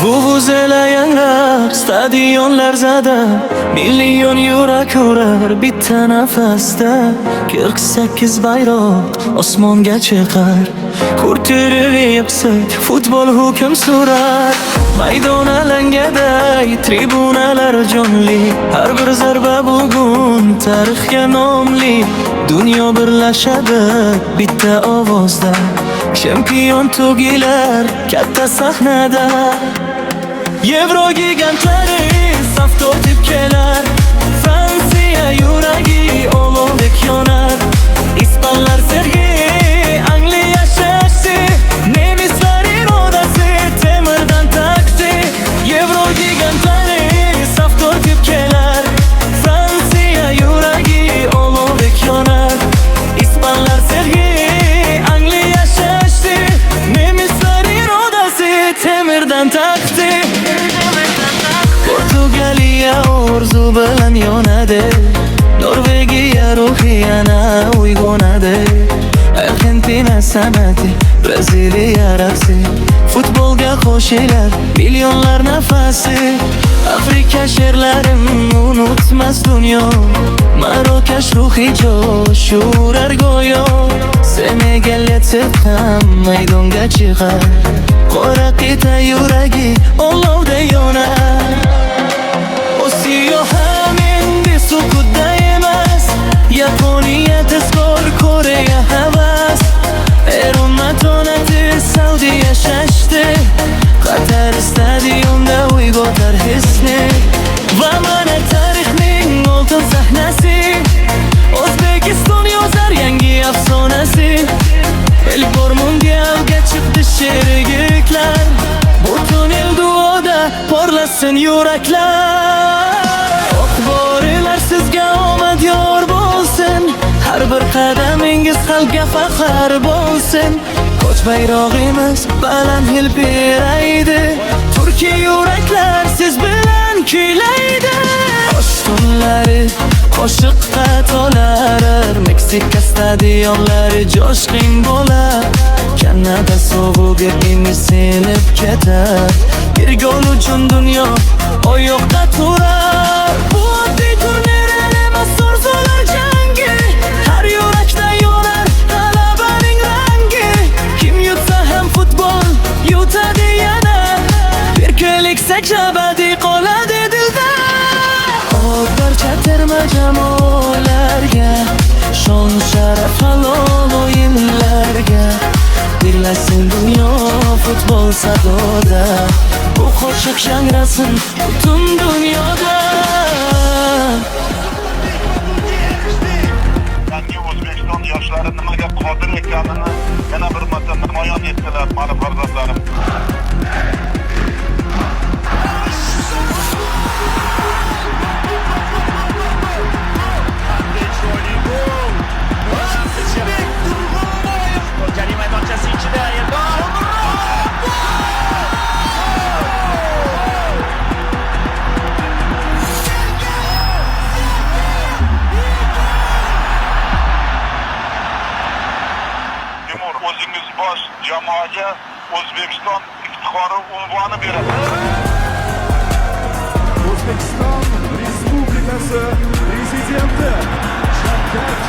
Vuvuzela yangrab, stadionlar zada, million yurak urar bitta nafasda. 48 bayroq osmonga chiqar, kurtirib futbol hukm surar. Maydon alangaday, tribunalar jonli, har bir zarba bugun tarixga nomli. Dunyo birlashadi bitta ovozda, champion tugilar katta sahnada. Yevro gigantlari saf tortib kelar, Fransiya yuragi olovdek yonar. Ispanlar sergi, Angliya shaxsi, nemislar irodasi temirdan taqsi. Yevro gigantlari saf tortib kelar, Fransiya yuragi olovdek yonar. Ispanlar sergi, Angliya shaxsi, nemislar irodasi temirdan taqsi. Portugaliya orzu bilan yonadi, Norvegiya ruhi yana uyg'onadi. Argentina san'ati, Braziliya raqsi, futbolga qo'shilar millionlar nafasi. Afrika sherlarim unutmas dunyo, Marokash ruhi jo'sh urar go'yo. Senegal yetib ham maydonga chiqar, qora qita yuragi olovda yonar. Osiyo ham endi sukutda emas, Yaponiya tezkor, Koreya havas. Eron matonati, Saudiya shashti, Qatar stadionda uyg'otar hisni. Va mana tarixning oltin sahnasi, O'zbekiston yozar yangi afsonasi. Ilk bor mundialga chiqdi sherigiklar, butun el duoda porlasin yuraklar. Oqborilar sizga omad yor bo'lsin, har bir qadamingiz xalqqa faxr bo'lsin. Ko'ch bayrog'imiz baland hilpiraydi, Turkiya yuraklar siz bilan kuylaydi. Qo'sh tunlari qo'shiqqa to'lar, Meksika stadionlari jo'shqin bo'lar. Kanada sovug'i endi sinib ketar, bir gol uchun dunyo oyoqqa turar. Bu oddiy turnir emas, orzular jangi, har yurakda yonar g'alabaning rangi. Kim yutsa ham futbol yutadi yana, bir kunlik sajabadi qoladi dilda. Barcha terma jamoalarga, shon sharaf halol o'yinlarga, birlashsin dunyo futbol sadoda, bu qo'shiq yangrasin butun dunyoda. Yangi O'zbekiston yoshlari nimaga qodir ekanini yana bir marta namoyon etdilar, mani farzandlarim. Jarima maydonchasi ichida Eldor Timur, o'zingiz bosh jamoaga O'zbekiston iftixori unvoni beradi. O'zbekiston Respublikasi Prezidenti Shavkat